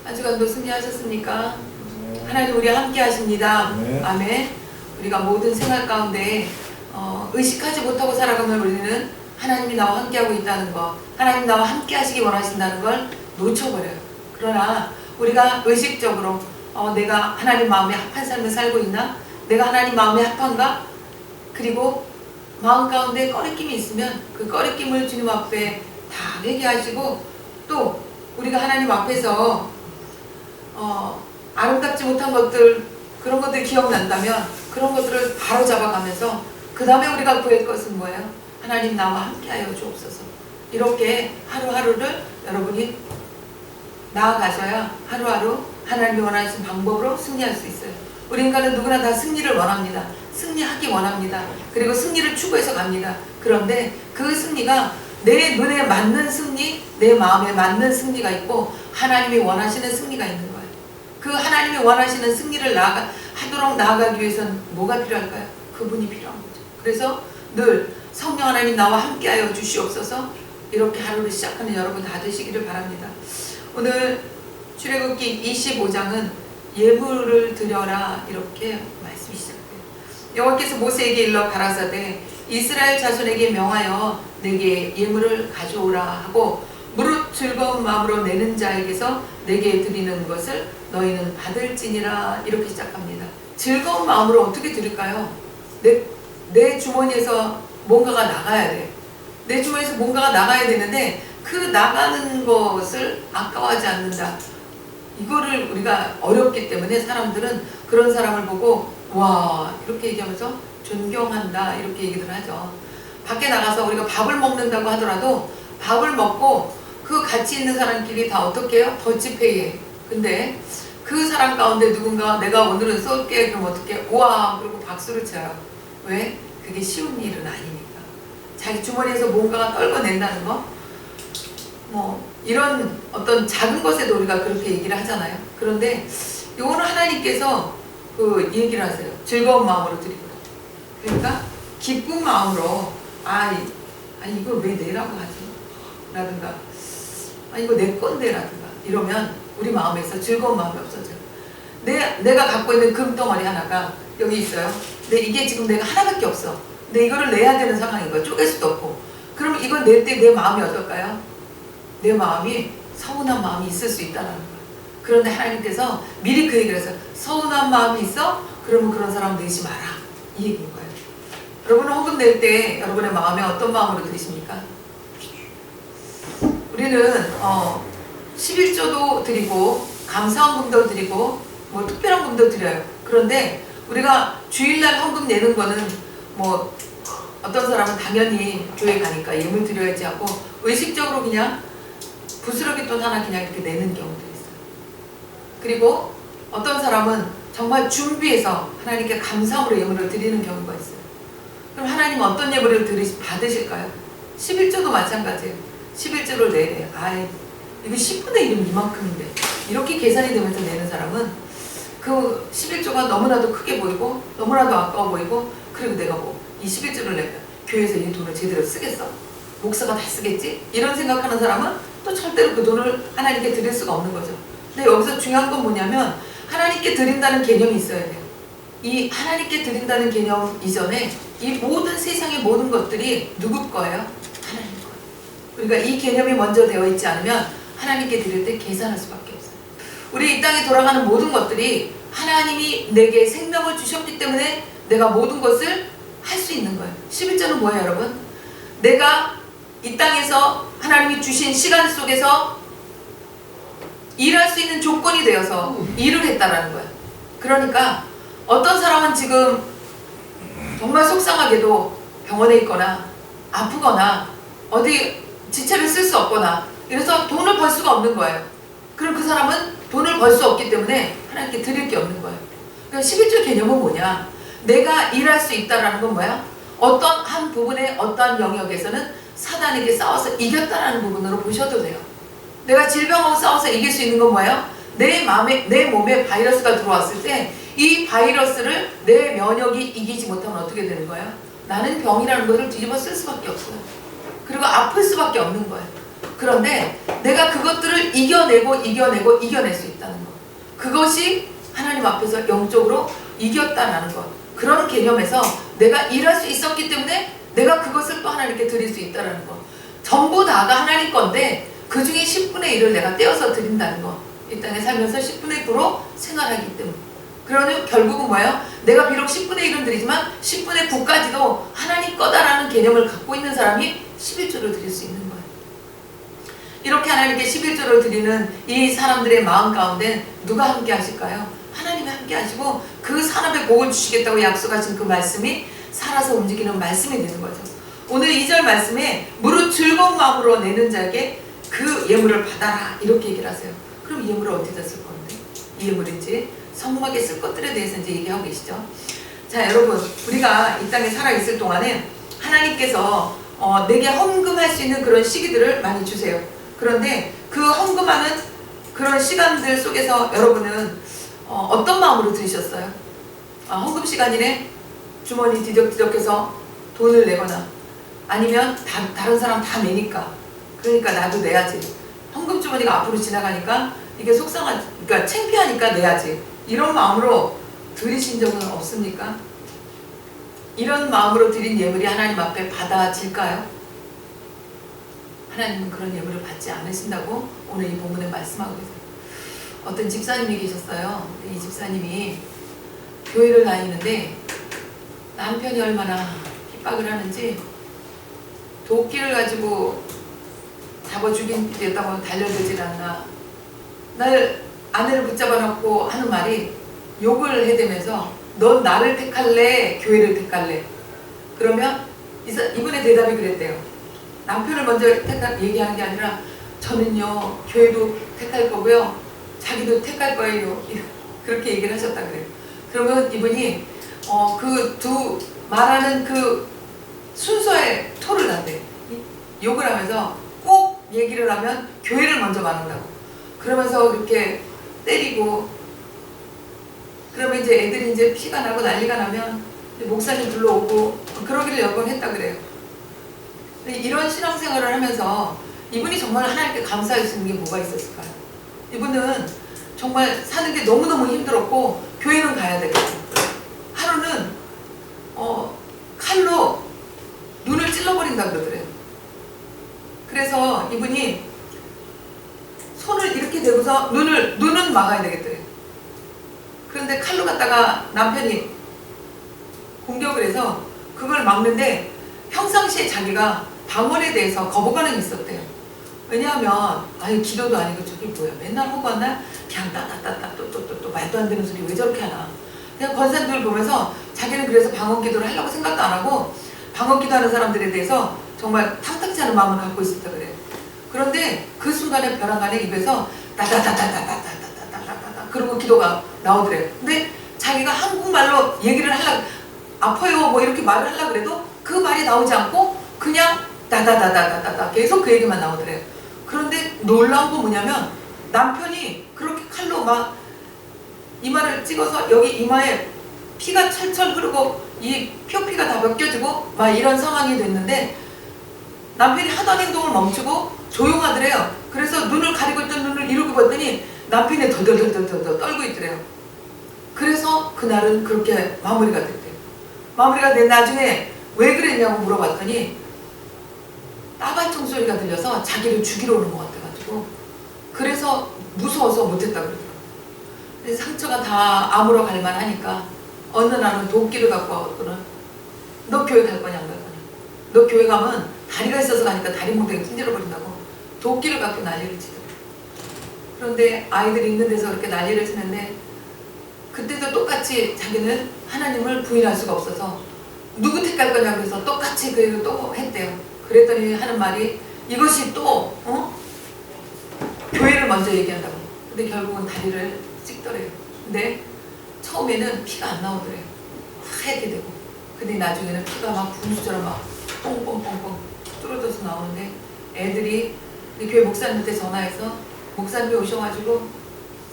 한 주간도 승리하셨습니까? 하나님 우리와 함께 하십니다. 아멘. 우리가 모든 생활 가운데 의식하지 못하고 살아가면 우리는 하나님이 나와 함께하고 있다는 것, 하나님 나와 함께 하시기 원하신다는 걸 놓쳐버려요. 그러나 우리가 의식적으로 내가 하나님 마음에 합한 삶을 살고 있나? 내가 하나님 마음에 합한가? 그리고 마음 가운데 꺼리낌이 있으면 그 꺼리낌을 주님 앞에 다 회개하시고, 또 우리가 하나님 앞에서 아름답지 못한 것들, 그런 것들이 기억난다면 그런 것들을 바로 잡아가면서 그 다음에 우리가 구할 것은 뭐예요? 하나님 나와 함께하여 주옵소서. 이렇게 하루하루를 여러분이 나아가셔야 하루하루 하나님이 원하시는 방법으로 승리할 수 있어요. 우리 인간은 누구나 다 승리를 원합니다. 승리하기 원합니다. 그리고 승리를 추구해서 갑니다. 그런데 그 승리가 내 눈에 맞는 승리, 내 마음에 맞는 승리가 있고 하나님이 원하시는 승리가 있는 거예요. 그 하나님이 원하시는 승리를 하도록 나아가기 위해서는 뭐가 필요할까요? 그분이 필요한 거죠. 그래서 늘 성령 하나님 나와 함께하여 주시옵소서. 이렇게 하루를 시작하는 여러분 다 되시기를 바랍니다. 오늘 출애굽기 25장은 예물을 드려라 이렇게 말씀이 시작돼요. 여호와께서 모세에게 일러 가라사대 이스라엘 자손에게 명하여 내게 예물을 가져오라 하고 무릇 즐거운 마음으로 내는 자에게서 내게 드리는 것을 너희는 받을지니라. 이렇게 시작합니다. 즐거운 마음으로 어떻게 드릴까요? 내 주머니에서 뭔가가 나가야 돼. 내 주머니에서 뭔가가 나가야 되는데 그 나가는 것을 아까워하지 않는다. 이거를 우리가 어렵기 때문에 사람들은 그런 사람을 보고 와 이렇게 얘기하면서 존경한다 이렇게 얘기를 하죠. 밖에 나가서 우리가 밥을 먹는다고 하더라도 밥을 먹고 그 같이 있는 사람끼리 다 어떻게 해요? 더치페이해. 근데 그 사람 가운데 누군가 내가 오늘은 쏠게 그럼 어떻게 우와 그리고 박수를 쳐요. 왜? 그게 쉬운 일은 아니니까. 자기 주머니에서 뭔가가 떨궈낸다는 거, 뭐 이런 어떤 작은 것에도 우리가 그렇게 얘기를 하잖아요. 그런데 요거는 하나님께서 그 얘기를 하세요. 즐거운 마음으로 드리고, 그러니까 기쁜 마음으로 아니 이걸 왜 내라고 하지? 라든가 이거 내 건데 라든가 이러면 우리 마음에서 즐거운 마음이 없어져요. 내가 갖고 있는 금덩어리 하나가 여기 있어요. 근데 이게 지금 내가 하나밖에 없어. 근데 이거를 내야 되는 상황인 거야. 쪼갤 수도 없고. 그럼 이걸 낼 때 내 마음이 어떨까요? 내 마음이 서운한 마음이 있을 수 있다는 거예요. 그런데 하나님께서 미리 그 얘기를 해서 서운한 마음이 있어? 그러면 그런 사람 내지 마라. 이 얘기인 거예요. 여러분은 헌금 낼 때 여러분의 마음에 어떤 마음으로 드리십니까? 우리는 11조도 드리고 감사헌금도 드리고 뭐 특별한 금도 드려요. 그런데 우리가 주일날 헌금 내는 거는 뭐 어떤 사람은 당연히 교회 가니까 예물 드려야지 하고 의식적으로 그냥 부스러기 돈 하나 그냥 이렇게 내는 경우도 있어요. 그리고 어떤 사람은 정말 준비해서 하나님께 감사함으로 예물을 드리는 경우가 있어요. 그럼 하나님은 어떤 예물을 받으실까요? 11조도 마찬가지예요. 11조를 내래. 이거 10분의 1이면 이만큼인데 이렇게 계산이 되면서 내는 사람은 그 11조가 너무나도 크게 보이고 너무나도 아까워 보이고, 그리고 내가 이 11조를 내면 교회에서 이 돈을 제대로 쓰겠어? 목사가 다 쓰겠지? 이런 생각하는 사람은 또 절대로 그 돈을 하나님께 드릴 수가 없는 거죠. 근데 여기서 중요한 건 뭐냐면 하나님께 드린다는 개념이 있어야 돼요. 이 하나님께 드린다는 개념 이전에 이 모든 세상의 모든 것들이 누구 거예요? 하나님 거예요. 그러니까 이 개념이 먼저 되어 있지 않으면 하나님께 드릴 때 계산할 수밖에 없어요. 우리 이 땅에 돌아가는 모든 것들이 하나님이 내게 생명을 주셨기 때문에 내가 모든 것을 할 수 있는 거예요. 11조는 뭐예요, 여러분? 내가 이 땅에서 하나님이 주신 시간 속에서 일할 수 있는 조건이 되어서 일을 했다라는 거예요. 그러니까 어떤 사람은 지금 정말 속상하게도 병원에 있거나 아프거나 어디 지체를 쓸 수 없거나 이래서 돈을 벌 수가 없는 거예요. 그럼 그 사람은 돈을 벌 수 없기 때문에 하나님께 드릴 게 없는 거예요. 그러니까 11조 개념은 뭐냐? 내가 일할 수 있다라는 건 뭐야? 어떤 한 부분의 어떠한 영역에서는 사단에게 싸워서 이겼다라는 부분으로 보셔도 돼요. 내가 질병하고 싸워서 이길 수 있는 건 뭐예요? 내 몸에 바이러스가 들어왔을 때 이 바이러스를 내 면역이 이기지 못하면 어떻게 되는 거예요? 나는 병이라는 것을 뒤집어 쓸 수밖에 없어요. 그리고 아플 수밖에 없는 거예요. 그런데 내가 그것들을 이겨낼 수 있다는 것. 그것이 하나님 앞에서 영적으로 이겼다라는 것. 그런 개념에서 내가 일할 수 있었기 때문에 내가 그것을 또 하나님께 드릴 수 있다는 것. 전부 다가 하나님 건데 그 중에 10분의 1을 내가 떼어서 드린다는 것. 이 땅에 살면서 10분의 9로 생활하기 때문에. 그러면 결국은 뭐예요? 내가 비록 10분의 1은 드리지만 10분의 9까지도 하나님 거다라는 개념을 갖고 있는 사람이 11조를 드릴 수 있는 거예요. 이렇게 하나님께 11조를 드리는 이 사람들의 마음 가운데 누가 함께 하실까요? 하나님이 함께 하시고 그 산업에 복을 주시겠다고 약속하신 그 말씀이 살아서 움직이는 말씀이 되는 거죠. 오늘 2절 말씀에 무릇 즐거운 마음으로 내는 자에게 그 예물을 받아라 이렇게 얘기를 하세요. 그럼 이 예물을 어디다 쓸 건데? 이 예물을 이제 성막에 쓸 것들에 대해서 이제 얘기하고 계시죠. 자, 여러분, 우리가 이 땅에 살아있을 동안에 하나님께서 내게 헌금할 수 있는 그런 시기들을 많이 주세요. 그런데 그 헌금하는 그런 시간들 속에서 여러분은 어떤 마음으로 들으셨어요? 헌금 시간이네? 주머니 뒤적뒤적해서 돈을 내거나 아니면 다른 사람 다 내니까 그러니까 나도 내야지. 헌금 주머니가 앞으로 지나가니까 이게 그러니까 창피하니까 내야지. 이런 마음으로 드리신 적은 없습니까? 이런 마음으로 드린 예물이 하나님 앞에 받아질까요? 하나님은 그런 예물을 받지 않으신다고 오늘 이 본문에 말씀하고 계세요. 어떤 집사님이 계셨어요. 이 집사님이 교회를 다니는데 남편이 얼마나 핍박을 하는지 도끼를 가지고 잡아 죽이겠다고 달려들질 않나. 날 아내를 붙잡아 놓고 하는 말이 욕을 해대면서 넌 나를 택할래? 교회를 택할래? 그러면 이분의 대답이 그랬대요. 남편을 먼저 얘기하는 게 아니라 저는요 교회도 택할 거고요 자기도 택할 거예요. 그렇게 얘기를 하셨다 그래요. 그러면 이분이 그 두 말하는 그 순서에 토를 났대. 욕을 하면서 꼭 얘기를 하면 교회를 먼저 말한다고. 그러면서 이렇게 때리고 그러면 이제 애들이 이제 피가 나고 난리가 나면 목사님 불러오고 그러기를 여러 번 했다 그래요. 근데 이런 신앙생활을 하면서 이분이 정말 하나님께 감사할 수 있는 게 뭐가 있었을까요? 이분은 정말 사는 게 너무너무 힘들었고 교회는 가야 되겠고 하루는 칼로 눈을 찔러버린다 그러더래요. 그래서 이분이 손을 이렇게 대고서 눈은 막아야 되겠더래요. 그런데 칼로 갖다가 남편이 공격을 해서 그걸 막는데 평상시에 자기가 방언에 대해서 거부감이 있었대요. 왜냐하면 기도도 아니고 저게 뭐야 맨날 허구한날 그냥 따따따따 또 말도 안 되는 소리 왜 저렇게 하나. 그냥 권사님들 보면서 자기는 그래서 방언 기도를 하려고 생각도 안 하고 방언 기도하는 사람들에 대해서 정말 탐탁지 않은 마음을 갖고 있었다 그래요. 그런데 그 순간에 벼랑간에 입에서 따따따따따따따따따따 그러고 기도가 나오더래요. 근데 자기가 한국말로 얘기를 하려고 아파요 뭐 이렇게 말을 하려고 그래도 그 말이 나오지 않고 그냥 따다다다다다다 계속 그 얘기만 나오더래요. 그런데 놀라운 건 뭐냐면 남편이 그렇게 칼로 막 이마를 찍어서 여기 이마에 피가 철철 흐르고 이 표피가 다 벗겨지고 막 이런 상황이 됐는데 남편이 하던 행동을 멈추고 조용하더래요. 그래서 눈을 가리고 있던 눈을 이렇게 봤더니 남편이 덜덜덜덜 떨고 있더래요. 그래서 그날은 그렇게 마무리가 됐대요. 마무리가 된 나중에 왜 그랬냐고 물어봤더니 따발총 소리가 들려서 자기를 죽이러 오는 것 같아가지고 그래서 무서워서 못했다 그러더라고요. 근데 상처가 다 아물어 갈 만하니까 어느 날은 도끼를 갖고 와거든. 너 교회 갈 거냐 안 갈 거냐. 너 교회 가면 다리가 있어서 가니까 다리 몽둥이 찢어져 버린다고 도끼를 갖고 난리를 치더라고요. 그런데 아이들이 있는 데서 그렇게 난리를 치는데 그때도 똑같이 자기는 하나님을 부인할 수가 없어서 누구 택할 거냐 그래서 똑같이 그 얘기를 또 했대요. 그랬더니 하는 말이 이것이 또 교회를 먼저 얘기한다고. 근데 결국은 다리를 찍더래요. 근데 처음에는 피가 안 나오더래요. 하얗게 되고. 근데 나중에는 피가 막 분수처럼 막 뽕뽕뽕뽕 뚫어져서 나오는데 애들이 교회 목사님한테 전화해서 목사님이 오셔가지고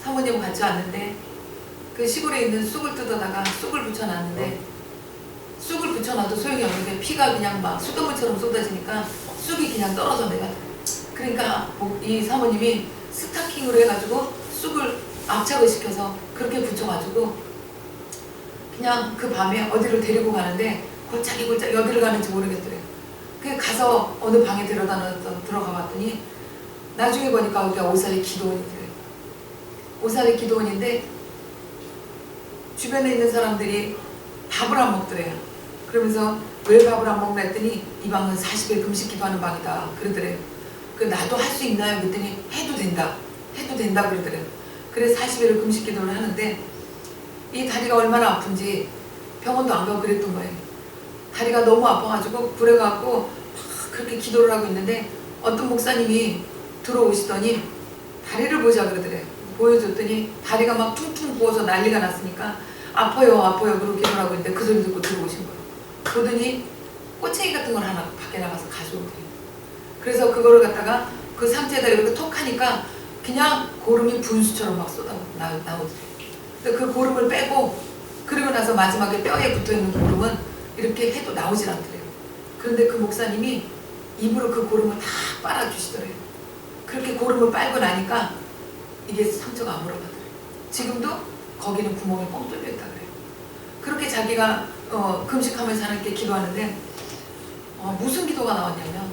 사모님 같이 왔는데 그 시골에 있는 쑥을 뜯어다가 쑥을 붙여놨는데 쑥을 붙여놔도 소용이 없는데 피가 그냥 막 수돗물처럼 쏟아지니까 쑥이 그냥 떨어져 내가 그러니까 이 사모님이 스타킹으로 해가지고 쑥을 압착을 시켜서 그렇게 붙여가지고 그냥 그 밤에 어디로 데리고 가는데 골짜기 어디를 가는지 모르겠더래요. 그 가서 어느 방에 들어가 봤더니 나중에 보니까 거기가 오살리 기도원이더래요. 오살리 기도원인데 주변에 있는 사람들이 밥을 안 먹더래요. 그러면서 왜 밥을 안 먹나 했더니 이 방은 40일 금식 기도하는 방이다 그러더래요. 그 나도 할 수 있나요? 그랬더니 해도 된다 그러더래요. 그래서 40일을 금식 기도를 하는데 이 다리가 얼마나 아픈지 병원도 안 가고 그랬던 거예요. 다리가 너무 아파가지고 그래갖고 막 그렇게 기도를 하고 있는데 어떤 목사님이 들어오시더니 다리를 보자 그러더래요. 보여줬더니 다리가 막 퉁퉁 부어서 난리가 났으니까 아파요 그러고 기도를 하고 있는데 그 소리 듣고 들어오신 거예요. 보더니 꼬챙이 같은 걸 하나 밖에 나가서 가져오더래요. 그래서 그거를 갖다가 그 상체에다 이렇게 톡 하니까 그냥 고름이 분수처럼 막 나오더래요. 근데 그 고름을 빼고 그리고 나서 마지막에 뼈에 붙어있는 고름은 이렇게 해도 나오질 않더래요. 그런데 그 목사님이 입으로 그 고름을 다 빨아주시더래요. 그렇게 고름을 빨고 나니까 이게 상처가 안 물어가더래요. 지금도 거기는 구멍이 뻥 뚫려 있다 그래요. 그렇게 자기가 금식하면서 하나님께 기도하는데 무슨 기도가 나왔냐면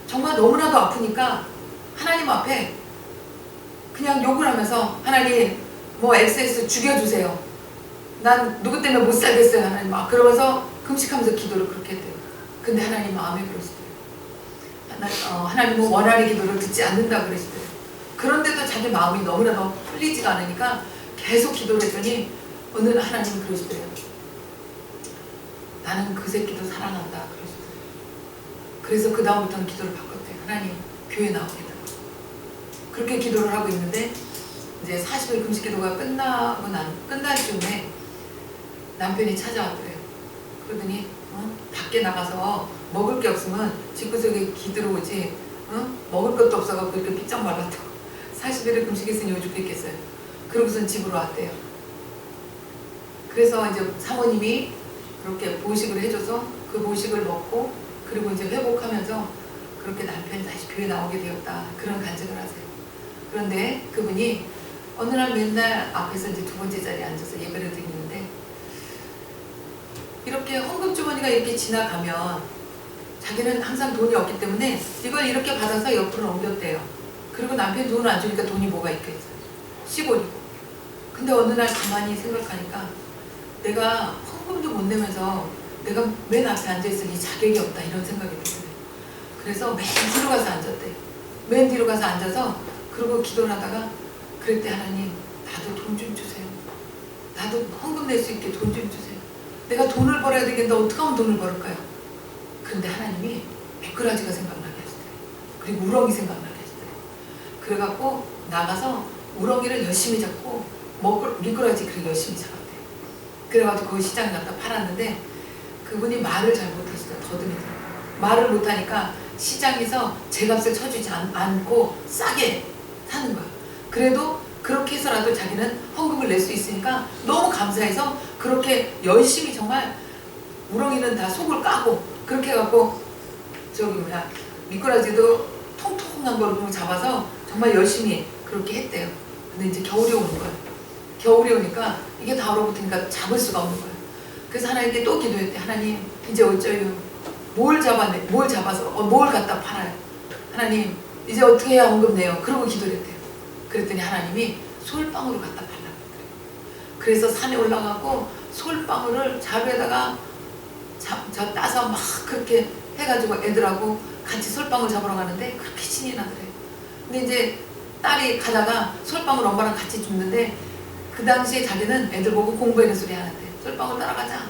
정말 너무나도 아프니까 하나님 앞에 그냥 욕을 하면서 하나님 뭐 XS 죽여주세요. 난 누구 때문에 못 살겠어요 하나님 막 그러면서 금식하면서 기도를 그렇게 했대요. 근데 하나님 마음에 그러시대요. 하나님은 원하는 기도를 듣지 않는다 그러시대요. 그런데도 자기 마음이 너무나도 풀리지가 않으니까 계속 기도를 했더니 어느 날 하나님은 그러시대요. 나는 그 새끼도 사랑한다 그러시대요. 그래서 그 다음부터는 기도를 바꿨대요. 하나님 교회 나오겠다. 그렇게 기도를 하고 있는데 이제 40일 금식 기도가 끝날 즈음에 남편이 찾아왔더래요. 그러더니 밖에 나가서 먹을 게 없으면 집구석에 기들어오지 먹을 것도 없어갖고 이렇게 삐쩍 말랐다고 40일을 금식했으니 왜 죽겠겠어요. 그러고선 집으로 왔대요. 그래서 이제 사모님이 그렇게 보식을 해줘서 그 보식을 먹고 그리고 이제 회복하면서 그렇게 남편이 다시 교회 나오게 되었다 그런 간증을 하세요. 그런데 그분이 어느 날 맨날 앞에서 이제 두 번째 자리에 앉아서 예배를 드리는데 이렇게 헌금 주머니가 이렇게 지나가면 자기는 항상 돈이 없기 때문에 이걸 이렇게 받아서 옆으로 넘겼대요. 그리고 남편이 돈을 안 주니까 돈이 뭐가 있겠어요. 시골이고. 근데 어느 날 가만히 생각하니까 내가 헌금도 못 내면서 내가 맨 앞에 앉아있을 이 자격이 없다 이런 생각이 들어요. 그래서 맨 뒤로 가서 앉았대요. 맨 뒤로 가서 앉아서 그러고 기도를 하다가 그랬대. 하나님 나도 돈 좀 주세요. 나도 헌금 낼 수 있게 돈 좀 주세요. 내가 돈을 벌어야 되겠는데 어떻게 하면 돈을 벌을까요? 그런데 하나님이 미꾸라지가 생각나게 하시더래요. 그리고 우렁이 생각나게 하시더래요. 그래갖고 나가서 우렁이를 열심히 잡고 미꾸라지 그렇게 열심히 잡았대요. 그래가지고 그 시장에 갖다 팔았는데 그분이 말을 잘 못하시더라고요. 더듬이더라고요. 말을 못하니까 시장에서 제값을 쳐주지 않고 싸게 사는 거예요. 그래도 그렇게 해서라도 자기는 헌금을 낼 수 있으니까 너무 감사해서 그렇게 열심히 정말 우렁이는 다 속을 까고 그렇게 해갖고 미꾸라지도 통통한 걸 잡아서 정말 열심히 그렇게 했대요. 근데 이제 겨울이 오는 거예요. 겨울이 오니까 이게 다 얼어붙으니까 잡을 수가 없는 거예요. 그래서 하나님께 또 기도했대. 하나님 이제 어쩌요? 뭘 잡아서 뭘 갖다 팔아요? 하나님 이제 어떻게 해야 헌금 내요? 그러고 기도를 했대요. 그랬더니 하나님이 솔방울을 갖다 팔라고 그래요. 그래서 산에 올라가고 솔방울을 자루에다가 따서 막 그렇게 해가지고 애들하고 같이 솔방울 잡으러 가는데 그렇게 신이 나더래요. 근데 이제 딸이 가다가 솔방울 엄마랑 같이 줍는데 그 당시에 자기는 애들 보고 공부하는 소리 하는데 솔방울 따라가자.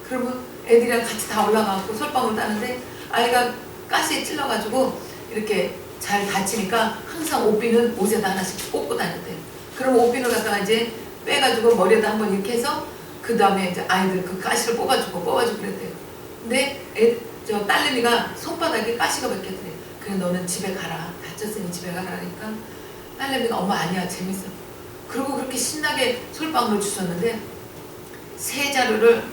그러면 애들이랑 같이 다 올라가고 솔방울 따는데 아이가 가시에 찔러가지고 이렇게 잘 다치니까 항상 옷비는 옷에다 하나씩 꽂고 다녔대요. 그럼 옷비를 갖다가 이제 빼가지고 머리에다 한번 이렇게 해서 그 다음에 이제 아이들 그 가시를 뽑아주고 그랬대요. 근데 저 딸내미가 손바닥에 가시가 박혔대요. 그래 너는 집에 가라. 다쳤으니 집에 가라니까 딸내미가 엄마 아니야 재밌어. 그리고 그렇게 신나게 솔방울을 주셨는데 세 자루를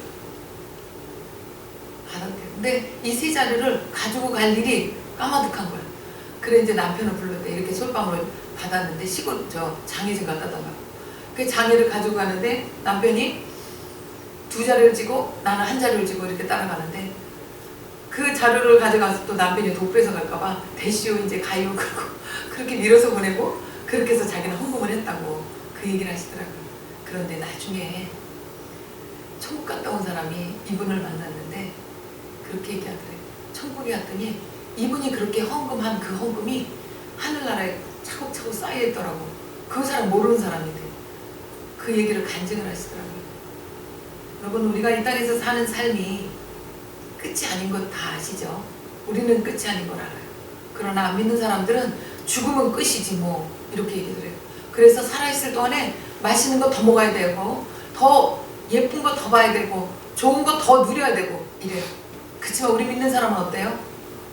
받았대요. 근데 이 세 자루를 가지고 갈 일이 까마득한 거예요. 그래 이제 남편을 불렀대. 이렇게 솔방울을 받았는데 시골 저 장애진 갖다다가 그 장애를 가지고 가는데 남편이 두 자루를 지고 나는 한 자루를 지고 이렇게 따라가는데 그 자루를 가져가서 또 남편이 독배서 갈까봐 대시오 이제 가요 그러고 그렇게 밀어서 보내고 그렇게 해서 자기는 헌금을 했다고 그 얘기를 하시더라고요. 그런데 나중에 천국 갔다 온 사람이 이분을 만났는데 그렇게 얘기하더래요. 천국에 갔더니 이분이 그렇게 헌금한 그 헌금이 하늘나라에 차곡차곡 쌓여있더라고. 그 사람 모르는 사람인데 그 얘기를 간증을 하시더라고요. 여러분 우리가 이 땅에서 사는 삶이 끝이 아닌 것 다 아시죠? 우리는 끝이 아닌 걸 알아요. 그러나 안 믿는 사람들은 죽으면 끝이지 뭐 이렇게 얘기를 해요. 그래서 살아있을 동안에 맛있는 거 더 먹어야 되고 더 예쁜 거 더 봐야 되고 좋은 거 더 누려야 되고 이래요. 그치만 우리 믿는 사람은 어때요?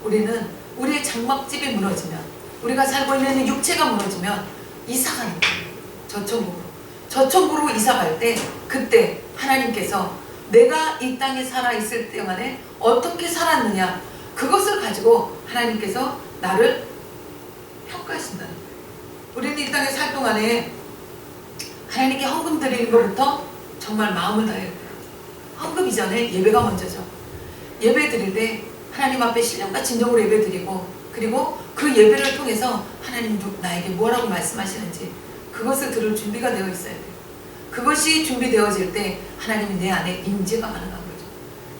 우리는 우리의 장막집이 무너지면 우리가 살고 있는 육체가 무너지면 이사가는 거예요. 저천국으로 이사갈 때 그때 하나님께서 내가 이 땅에 살아있을 동안에 어떻게 살았느냐 그것을 가지고 하나님께서 나를 평가하신다는 거예요. 우리는 이 땅에 살 동안에 하나님께 헌금 드리는 것부터 정말 마음을 다해야 돼요. 헌금 이전에 예배가 먼저죠. 예배 드릴 때 하나님 앞에 신령과 진정으로 예배 드리고 그리고 그 예배를 통해서 하나님 나에게 뭐라고 말씀하시는지 그것을 들을 준비가 되어 있어야 돼요. 그것이 준비되어질 때 하나님이 내 안에 임재가 가능한 거죠.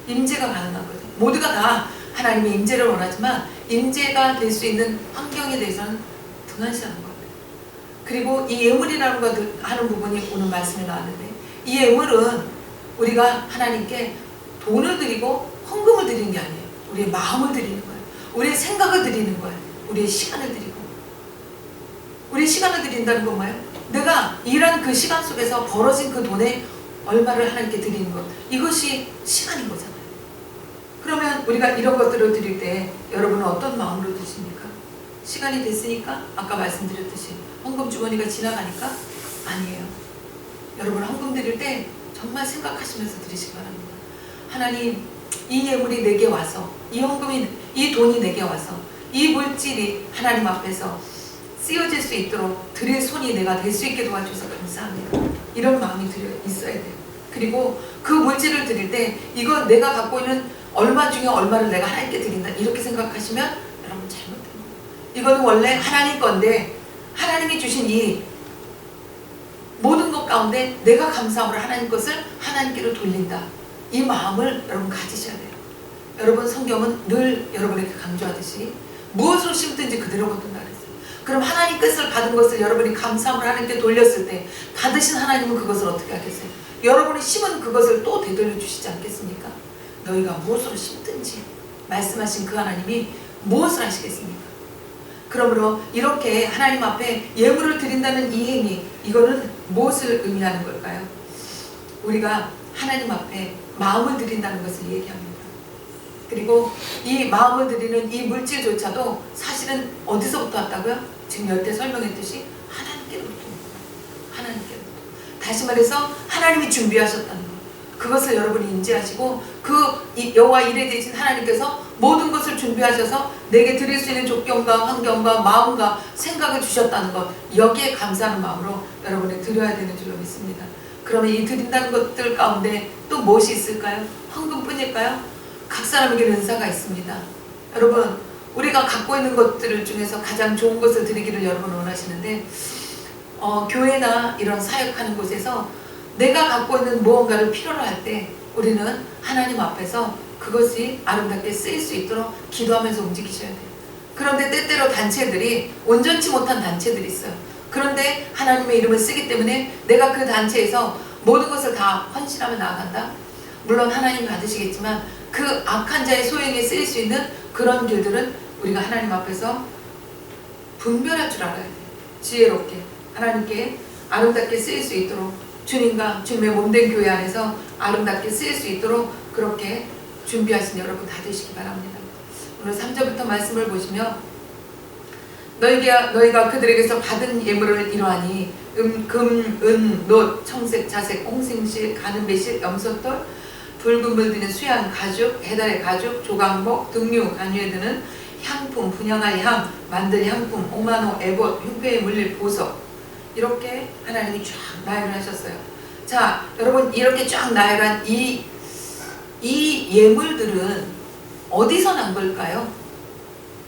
임재가 가능한 거죠. 모두가 다 하나님의 임재를 원하지만 임재가 될 수 있는 환경에 대해서는 등한시하는 거예요. 그리고 이 예물이라는 거 하는 부분이 오늘 말씀에 나왔는데 이 예물은 우리가 하나님께 돈을 드리고 헌금을 드리는 게 아니에요. 우리의 마음을 드리는 거예요. 우리의 생각을 드리는 거예요. 우리의 시간을 드리고 우리의 시간을 드린다는 건 뭐예요? 내가 일한 그 시간 속에서 벌어진 그 돈에 얼마를 하나님께 드리는 것 이것이 시간인 거잖아요. 그러면 우리가 이런 것들을 드릴 때 여러분은 어떤 마음으로 드십니까? 시간이 됐으니까 아까 말씀드렸듯이 헌금 주머니가 지나가니까 아니에요. 여러분 헌금 드릴 때 정말 생각하시면서 드리시기 바랍니다. 하나님 이 예물이 내게 와서 이 헌금이 이 돈이 내게 와서 이 물질이 하나님 앞에서 쓰여질 수 있도록 드릴 손이 내가 될 수 있게 도와주셔서 감사합니다. 이런 마음이 있어야 돼요. 그리고 그 물질을 드릴 때 이거 내가 갖고 있는 얼마 중에 얼마를 내가 하나님께 드린다 이렇게 생각하시면 여러분 잘못된 거예요. 이거는 원래 하나님 건데 하나님이 주신 이 모든 것 가운데 내가 감사함으로 하나님 것을 하나님께로 돌린다. 이 마음을 여러분 가지셔야 돼요. 여러분 성경은 늘 여러분에게 강조하듯이 무엇을 심든지 그대로 거둔다 그랬어요. 그럼 하나님 뜻을 받은 것을 여러분이 감사함으로 하나님께 돌렸을 때 받으신 하나님은 그것을 어떻게 하겠어요? 여러분이 심은 그것을 또 되돌려 주시지 않겠습니까? 너희가 무엇으로 심든지 말씀하신 그 하나님이 무엇을 하시겠습니까? 그러므로 이렇게 하나님 앞에 예물을 드린다는 이 행위 이거는 무엇을 의미하는 걸까요? 우리가 하나님 앞에 마음을 드린다는 것을 얘기합니다. 그리고 이 마음을 드리는 이 물질조차도 사실은 어디서부터 왔다고요? 지금 여태 설명했듯이 하나님께로부터 하나님께로부터 다시 말해서 하나님이 준비하셨다는 것 그것을 여러분이 인지하시고 그 여호와 이레 되신 하나님께서 모든 것을 준비하셔서 내게 드릴 수 있는 조건과 환경과 마음과 생각을 주셨다는 것 여기에 감사하는 마음으로 여러분이 드려야 되는 줄로 믿습니다. 그러면 이 드린다는 것들 가운데 또 무엇이 있을까요? 헌금뿐일까요? 각 사람에게 은사가 있습니다. 여러분 우리가 갖고 있는 것들 중에서 가장 좋은 것을 드리기를 여러분 원하시는데 교회나 이런 사역하는 곳에서 내가 갖고 있는 무언가를 필요로 할 때 우리는 하나님 앞에서 그것이 아름답게 쓰일 수 있도록 기도하면서 움직이셔야 돼요. 그런데 때때로 단체들이 온전치 못한 단체들이 있어요. 그런데 하나님의 이름을 쓰기 때문에 내가 그 단체에서 모든 것을 다 헌신하며 나아간다. 물론 하나님이 받으시겠지만 그 악한 자의 소행에 쓰일 수 있는 그런 길들은 우리가 하나님 앞에서 분별할 줄 알아야 돼요. 지혜롭게 하나님께 아름답게 쓰일 수 있도록 주님과 주님의 몸된 교회 안에서 아름답게 쓰일 수 있도록 그렇게 준비하신 여러분 다 되시기 바랍니다. 오늘 3절부터 말씀을 보시면 너희가 그들에게서 받은 예물을 이러하니 금, 은, 놋, 청색, 자색, 홍생실, 가는 매실, 염소털, 붉은 물드는 수양, 가죽, 해달의 가죽, 조각목, 등류, 간유에 드는 향품, 분향할 향, 만들 향품, 오만호, 에봇, 흉패에 물릴 보석, 이렇게 하나님이 쫙 나열을 하셨어요. 자, 여러분, 이렇게 쫙 나열한 이 예물들은 어디서 난 걸까요?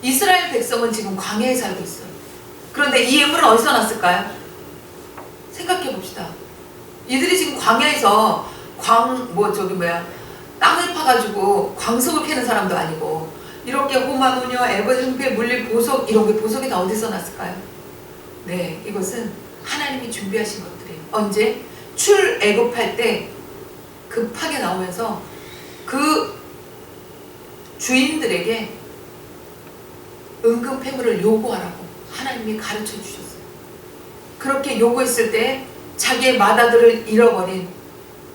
이스라엘 백성은 지금 광야에 살고 있어요. 그런데 이 예물은 어디서 났을까요? 생각해 봅시다. 이들이 지금 광야에서 땅을 파가지고 광석을 캐는 사람도 아니고, 이렇게 호마노녀, 에봇, 흉패, 물릴 보석, 이런 게 보석이 다 어디서 났을까요? 네, 이것은 하나님이 준비하신 것들이에요. 언제? 출애굽할 때 급하게 나오면서 그 주인들에게 은금 패물을 요구하라고 하나님이 가르쳐 주셨어요. 그렇게 요구했을 때 자기의 맏아들을 잃어버린,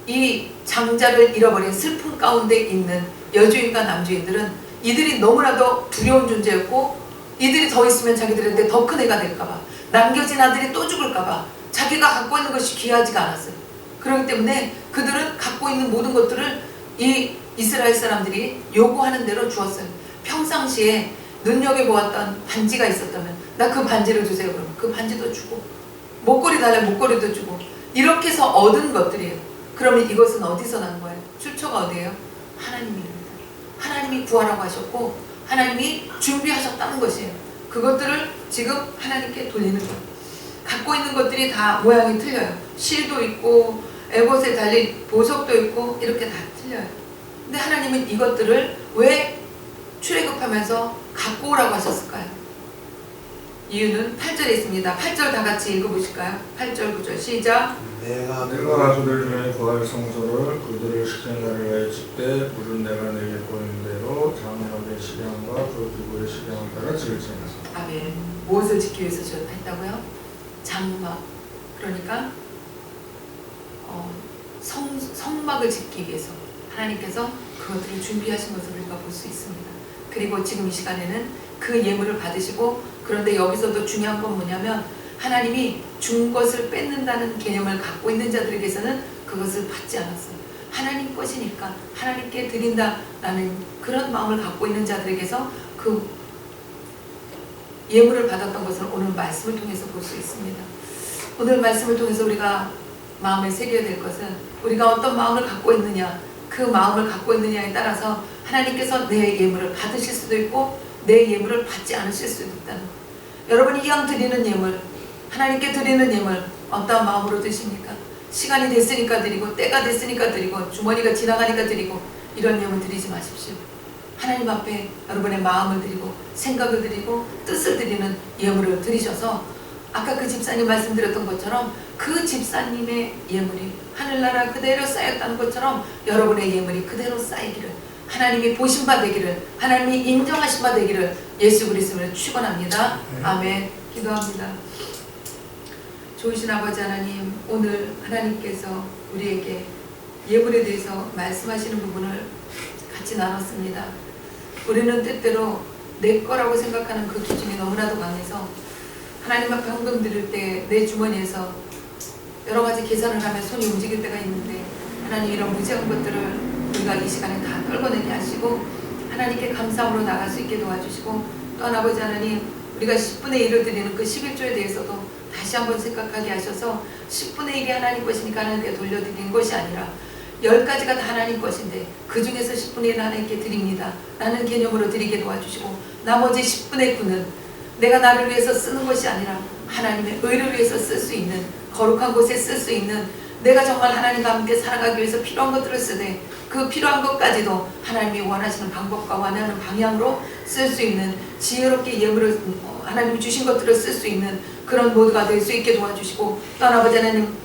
이 장자를 잃어버린 슬픔 가운데 있는 여주인과 남주인들은 이들이 너무나도 두려운 존재였고, 이들이 더 있으면 자기들한테 더 큰 애가 될까봐, 남겨진 아들이 또 죽을까봐 자기가 갖고 있는 것이 귀하지가 않았어요. 그렇기 때문에 그들은 갖고 있는 모든 것들을 이 이스라엘 사람들이 요구하는 대로 주었어요. 평상시에 눈여겨보았던 반지가 있었다면 나 그 반지를 주세요. 그러면 그 반지도 주고, 목걸이 달라면 목걸이도 주고, 이렇게 해서 얻은 것들이에요. 그러면 이것은 어디서 난 거예요? 출처가 어디예요? 하나님입니다. 하나님이 구하라고 하셨고 하나님이 준비하셨다는 것이에요. 그것들을 지금 하나님께 돌리는 거예요. 갖고 있는 것들이 다 모양이 틀려요. 실도 있고 에봇에 달린 보석도 있고 이렇게 다 틀려요. 근데 하나님은 이것들을 왜 출애굽하면서 갖고 오라고 하셨을까요? 이유는 8절에 있습니다. 8절 다 같이 읽어보실까요? 8절 9절 시작. 내가 가수들 중에 구할 성소를 그들을 시킨 날을 위하여 짓되 물은 내가 내게 보이는 대로 장막의 식양과 그 기구의 식양을 따라 지을지니라. 아멘. 무엇을 짓기 위해서 했다고요? 장막, 그러니까 성막을 짓기 위해서 하나님께서 그것들을 준비하신 것을 우리가 볼 수 있습니다. 그리고 지금 이 시간에는 그 예물을 받으시고, 그런데 여기서도 중요한 건 뭐냐면 하나님이 준 것을 뺏는다는 개념을 갖고 있는 자들에게서는 그것을 받지 않았어요. 하나님 것이니까 하나님께 드린다라는 그런 마음을 갖고 있는 자들에게서 그 예물을 받았던 것을 오늘 말씀을 통해서 볼 수 있습니다. 오늘 말씀을 통해서 우리가 마음에 새겨야 될 것은 우리가 어떤 마음을 갖고 있느냐, 그 마음을 갖고 있느냐에 따라서 하나님께서 내 예물을 받으실 수도 있고 내 예물을 받지 않으실 수도 있다는 것. 여러분이 이왕 드리는 예물, 하나님께 드리는 예물 어떤 마음으로 드십니까? 시간이 됐으니까 드리고, 때가 됐으니까 드리고, 주머니가 지나가니까 드리고, 이런 예물 드리지 마십시오. 하나님 앞에 여러분의 마음을 드리고 생각을 드리고 뜻을 드리는 예물을 드리셔서, 아까 그 집사님 말씀드렸던 것처럼 그 집사님의 예물이 하늘나라 그대로 쌓였다는 것처럼 여러분의 예물이 그대로 쌓이기를, 하나님이 보신 바 되기를, 하나님이 인정하신 바 되기를 예수 그리스도로 축원합니다. 아멘. 기도합니다. 좋으신 아버지 하나님, 오늘 하나님께서 우리에게 예물에 대해서 말씀하시는 부분을 같이 나눴습니다. 우리는 때때로 내 거라고 생각하는 그 기준이 너무나도 강해서 하나님 앞에 헌금 드릴 때 내 주머니에서 여러 가지 계산을 하면 손이 움직일 때가 있는데, 하나님 이런 무지한 것들을 우리가 이 시간에 다 떨궈내게 하시고 하나님께 감사함으로 나갈 수 있게 도와주시고, 또한 아버지 하나님, 우리가 10분의 1을 드리는 그 11조에 대해서도 다시 한번 생각하게 하셔서 10분의 1이 하나님 것이니까 하나님께 돌려드리는 것이 아니라 10가지가 다 하나님 것인데 그 중에서 10분의 1을 하나님께 드립니다 라는 개념으로 드리게 도와주시고, 나머지 10분의 9는 내가 나를 위해서 쓰는 것이 아니라 하나님의 의를 위해서 쓸 수 있는, 거룩한 곳에 쓸 수 있는, 내가 정말 하나님과 함께 살아가기 위해서 필요한 것들을 쓰되 그 필요한 것까지도 하나님이 원하시는 방법과 원하는 방향으로 쓸 수 있는 지혜롭게 예물을, 하나님이 주신 것들을 쓸 수 있는 그런 모두가 될 수 있게 도와주시고, 또 아버지 하나님,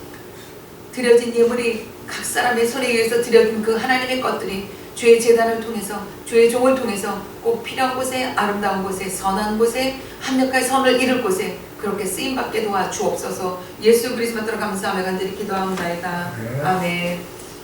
드려진 예물이 각 사람의 손에 의해서 드려진 그 하나님의 것들이 주의 제단을 통해서, 주의 종을 통해서 꼭 필요한 곳에, 아름다운 곳에, 선한 곳에, 합력할 선을 이룰 곳에 그렇게 쓰임받게 도와주옵소서. 예수 그리스도로 감사하며 간절히 기도하옵나이다. 아멘.